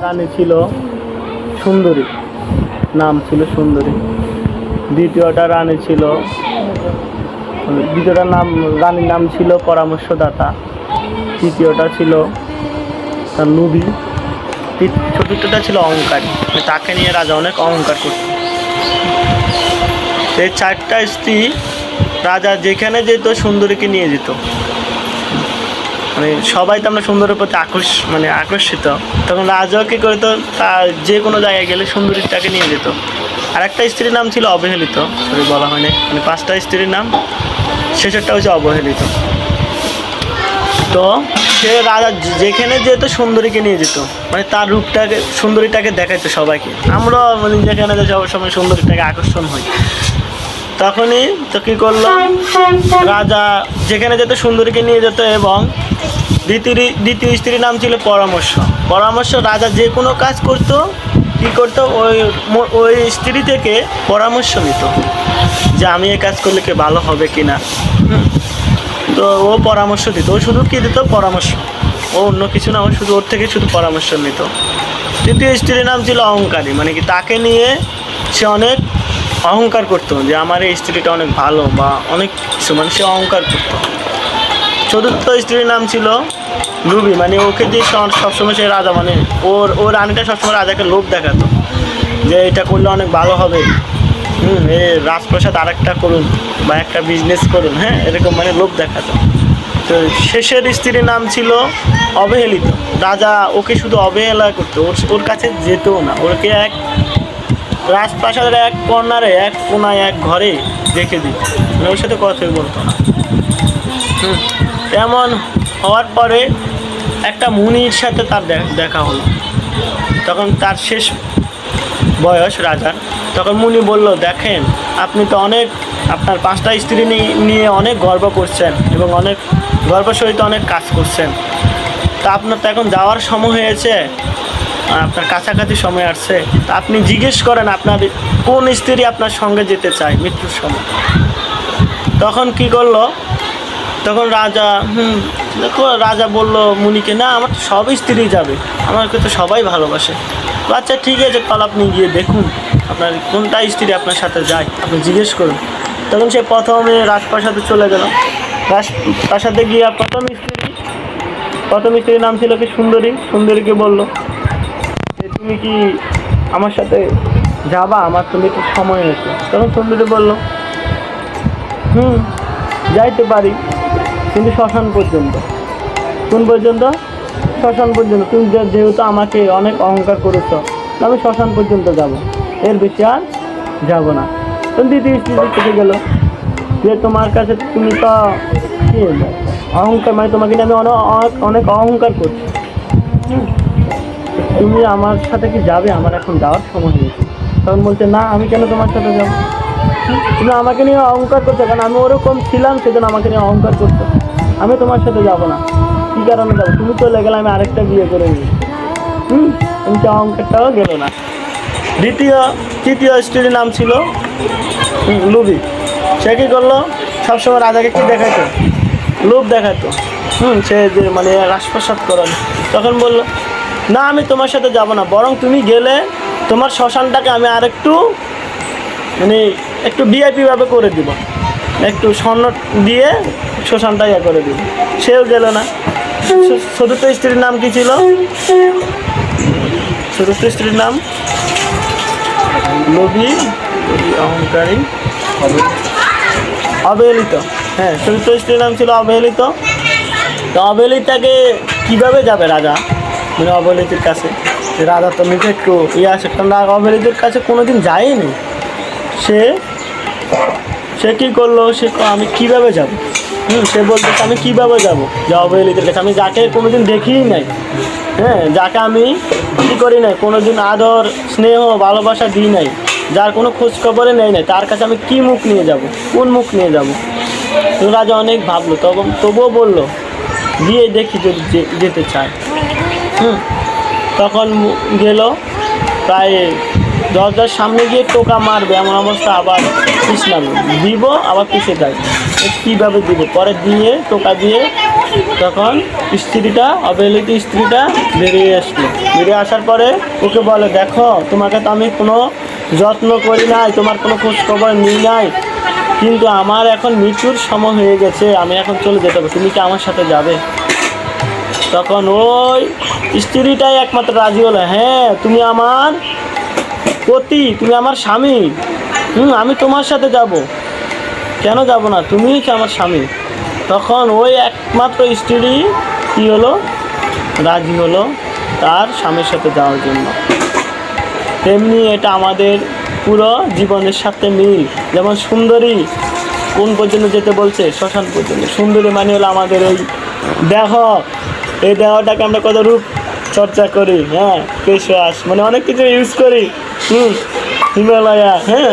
রানী ছিল সুন্দরী, নাম ছিল সুন্দরী। দ্বিতীয়টা রানী ছিল, দ্বিতীয়টার নাম, রানীর নাম ছিল পরামর্শদাতা। তৃতীয়টা ছিল তার লুবি। চতুর্থটা ছিল অহংকারী, তাকে নিয়ে রাজা অনেক অহংকার করত। এই চারটা স্ত্রী রাজা যেখানে যেত সুন্দরীকে নিয়ে যেত। মানে সবাই তো আমরা সুন্দরের প্রতি আকর্ষিত। তখন রাজাও কী করতো, তার যে কোনো জায়গায় গেলে সুন্দরীটাকে নিয়ে যেত। আর একটা স্ত্রীর নাম ছিল অবহেলিত, সরি বলা হয়নি, মানে পাঁচটা স্ত্রীর নাম, শেষেরটা হচ্ছে অবহেলিত। তো সে রাজা যেখানে যেত সুন্দরীকে নিয়ে যেত, মানে তার রূপটাকে, সুন্দরীটাকে দেখাইতো সবাইকে। আমরা মানে যেখানে সবার সময় সুন্দরীটাকে আকর্ষণ হই। তখনই তো কী করলো, রাজা যেখানে যেত সুন্দরীকে নিয়ে যেত। এবং দ্বিতীয় স্ত্রীর নাম ছিল পরামর্শ। রাজা যে কোনো কাজ করতো, কী করতো, ওই স্ত্রী থেকে পরামর্শ নিত যে আমি এই কাজ করলে কি ভালো হবে কি না। তো ও পরামর্শ দিত, ও শুধু কী দিত, পরামর্শ। ও অন্য কিছু না, ও শুধু ওর থেকে শুধু পরামর্শ নিত। তৃতীয় স্ত্রীর নাম ছিল অহংকারী, মানে কি তাকে নিয়ে সে অনেক অহংকার করতো যে আমার এই স্ত্রীটা অনেক ভালো বা অনেক কিছু, মানে সে অহংকার করতো। চতুর্থ স্ত্রীর নাম ছিল লুবি, মানে ওকে দিয়ে সবসময় সে রাজা, মানে ওর রানীটা সবসময় রাজাকে লোভ দেখাতো যে এটা করলে অনেক ভালো হবে, এই রাজপ্রাসাদ আরেকটা করুন বা একটা বিজনেস করুন, হ্যাঁ, এরকম মানে লোভ দেখাতো। তো শেষের স্ত্রীর নাম ছিল অবহেলিত। রাজা ওকে শুধু অবহেলা করতো, ওর কাছে যেতও না। ওকে এক রাজপ্রাসাদের এক কর্নারে, এক কোনায়, এক ঘরে রেখে দিত, মানে ওর সাথে কথাই বলতো না। তেমন হওয়ার পরে একটা মুনির সাথে তার দেখা হলো। তখন তার শেষ বয়স রাজার। তখন মুনি বলল, দেখেন আপনি তো অনেক, আপনার পাঁচটা স্ত্রী নিয়ে অনেক গর্ব করছেন এবং অনেক গর্বের সহিত অনেক কাজ করছেন। তা আপনার তো এখন যাওয়ার সময় হয়েছে, আপনার কাছাকাছি সময় আসছে। তা আপনি জিজ্ঞেস করেন আপনার কোন স্ত্রী আপনার সঙ্গে যেতে চায় মৃত্যুর সময়। তখন কি করলো, তখন রাজা বলল মুনিকে, না আমার তো সব স্ত্রী যাবে, আমাকে তো সবাই ভালোবাসে। আচ্ছা ঠিক আছে, তাহলে আপনি গিয়ে দেখুন আপনার কোনটা স্ত্রী আপনার সাথে যায়, আপনি জিজ্ঞেস করুন। তখন সে প্রথমে রাজপ্রাসাদে চলে গেল। রাজপ্রাসাদে গিয়ে প্রথম স্ত্রীর নাম ছিল কি সুন্দরীকে বলল যে তুমি কি আমার সাথে যাবা, আমার তো একটু সময় হয়েছে। তখন সুন্দরী বলল, যাইতে পারি, কিন্তু শ্মশান পর্যন্ত। কোন পর্যন্ত? শ্মশান পর্যন্ত। তুমি যেহেতু আমাকে অনেক অহংকার করেছো, আমি শ্মশান পর্যন্ত যাব, এর বেশি আর যাব না। তখন দ্বিতীয় স্ত্রী থেকে গেল যে তোমার কাছে, তুমি তো কি অহংকার, মানে তোমাকে নিয়ে আমি অনেক অহংকার করছি, তুমি আমার সাথে কি যাবে, আমার এখন যাওয়ার সময় হয়েছে। তখন বলছে, না আমি কেন তোমার সাথে যাব, তুমি আমাকে নিয়ে অহংকার করছো, কারণ আমি ওরকম ছিলাম সেজন্য আমাকে নিয়ে অহংকার করছো। আমি তোমার সাথে যাব না। কী কারণে যাবো, তুমি চলে গেলে আমি আরেকটা বিয়ে করে নিই। কিন্তু অহংকারটাও গেল না। তৃতীয় স্ত্রীর নাম ছিল লুবি। সে কী করলো, সবসময় রাজাকে কী দেখাতো, লোভ দেখাতো। সে যে মানে রাজপ্রাসাদ করালো। তখন বলল, না আমি তোমার সাথে যাব না, বরং তুমি গেলে তোমার শ্মশানটাকে আমি আরেকটু মানে একটু ভিআইপিভাবে করে দিব, একটু স্বর্ণ দিয়ে শ্মশানটা করে দিব। সেও গেল না। চতুর্থ স্ত্রীর নাম কি ছিল? চতুর্থ স্ত্রীর নাম লোভী, অহংকারী, অবহেলিত। হ্যাঁ, চতুর্থ স্ত্রীর নাম ছিল অবহেলিত। তো অবহেলিতাকে কীভাবে যাবে রাজা, মানে অবহেলিতের কাছে? রাজা তো নিজে একটু আসে, কারণ অবহেলিতের কাছে কোনোদিন যায়নি। সে কী করলো, আমি কীভাবে যাব? সে বলতেছে আমি কীভাবে যাবো যে অবহেলিতের কাছে, আমি যাকে কোনোদিন দেখিই নাই, হ্যাঁ, যাকে আমি কী করি নাই, কোনোদিন আদর স্নেহ ভালোবাসা দিই নাই, যার কোনো খোঁজখবরে নেই নাই, তার কাছে আমি কী মুখ নিয়ে যাব, কোন মুখ নিয়ে যাব? তো রাজা অনেক ভাবলো, তবুও বলল গিয়ে দেখি যদি যেতে চায়। তখন গেল, প্রায় দরজার সামনে গিয়ে টোকা মারবে এমন অবস্থা, আবার পিছলাম দিব, আবার পিছিয়ে যায়, কীভাবে দিব, পরে দিয়ে টোকা দিয়ে তখন স্ত্রীটা, অবহেলিত স্ত্রীটা বেরিয়ে আসলো। বেরিয়ে আসার পরে ওকে বলে, দেখো তোমাকে তো আমি কোনো যত্ন করি নাই, তোমার কোনো খোঁজ খবর নিই নাই, কিন্তু আমার এখন মৃত্যুর সময় হয়ে গেছে, আমি এখন চলে যেতে হবে, তুমি কি আমার সাথে যাবে? তখন ওই স্ত্রীটাই একমাত্র রাজি হলো, হ্যাঁ তুমি আমার পতি, তুমি আমার স্বামী, আমি তোমার সাথে যাব, কেন যাব না, তুমিই কি আমার স্বামী। তখন ওই একমাত্র স্ত্রী কী হলো, রাজি হলো তার স্বামীর সাথে যাওয়ার জন্য। তেমনি এটা আমাদের পুরো জীবনের সাথে মিল। যেমন সুন্দরী কোন পর্যন্ত যেতে বলছে, শ্মশান পর্যন্ত। সুন্দরী মানে হলো আমাদের এই দেহ, এই দেহটাকে আমরা কত রূপ চর্চা করি, হ্যাঁ, ফেস ওয়াশ মানে অনেক কিছু ইউজ করি, হিমালয়া, হ্যাঁ,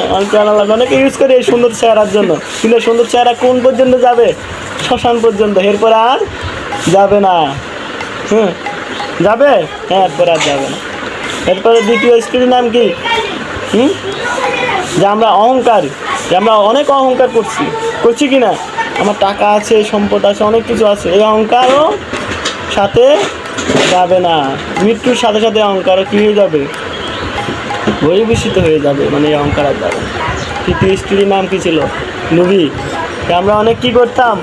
অনেকে ইউজ করি এই সুন্দর চেহারার জন্য। কিন্তু সুন্দর চেহারা কোন পর্যন্ত যাবে, শ্মশান পর্যন্ত, এরপর আর যাবে না। যাবে, হ্যাঁ, এরপর আর যাবে না। এরপরে দ্বিতীয় স্ত্রীর নাম কি, যে আমরা অহংকার, যে আমরা অনেক অহংকার করছি কি না, আমার টাকা আছে, সম্পদ আছে, অনেক কিছু আছে, এই অহংকারও সাথে যাবে না। মৃত্যুর সাথে সাথে অহংকারও কী হয়ে যাবে, বহির্ভূষিত হয়ে যাবে, মানে এই অহংকার আর যাবে না। তৃতীয় স্ত্রীর নাম কি ছিল, লোভী। আমরা অনেক কী করতাম,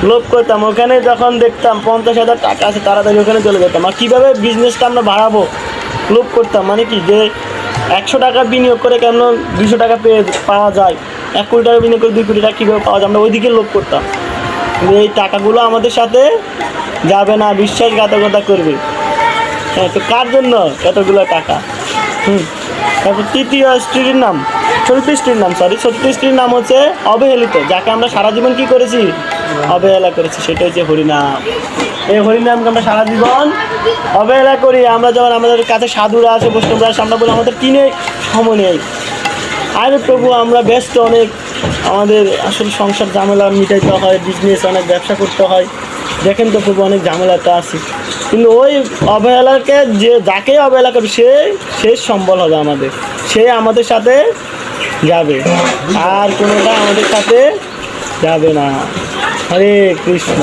লোভ করতাম। ওখানে যখন দেখতাম 50,000 টাকা আছে, তাড়াতাড়ি ওখানে চলে যেতাম। আর কীভাবে বিজনেসটা আমরা বাড়াবো, লোভ করতাম। মানে কি, যে 100 টাকা বিনিয়োগ করে কেন 200 টাকা পাওয়া যায়, 1 কোটি টাকা বিনিয়োগ করে 2 কোটি টাকা কীভাবে পাওয়া যায়, আমরা ওইদিকে লোভ করতাম। কিন্তু এই টাকাগুলো আমাদের সাথে যাবে না, বিশ্বাসঘাতকতা করবে। হ্যাঁ, তো কার জন্য এতগুলো টাকা? তারপর তৃতীয় স্ত্রীর নাম, চতুর্থ স্ত্রীর নাম হচ্ছে অবহেলিত, যাকে আমরা সারা জীবন কী করেছি, অবহেলা করেছি, সেটা হচ্ছে হরিনাম। এই হরিনামকে আমরা সারা জীবন অবহেলা করি। আমরা যখন আমাদের কাছে সাধুরা আসে, বৈষ্ণবরা আসে, আমরা বলি আমাদের কি নেই, সময় নেই। আরে প্রভু, আমরা ব্যস্ত অনেক, আমাদের আসলে সংসার ঝামেলা মিটাইতে হয়, বিজনেস অনেক, ব্যবসা করতে হয়, দেখেন তো প্রভু অনেক ঝামেলাটা আছে। কিন্তু ওই অবহেলাকে, যাকে অবহেলা করবে সে শেষ সম্বল হবে আমাদের, সে আমাদের সাথে যাবে, আর কোনোটা আমাদের সাথে যাবে না। হরে কৃষ্ণ।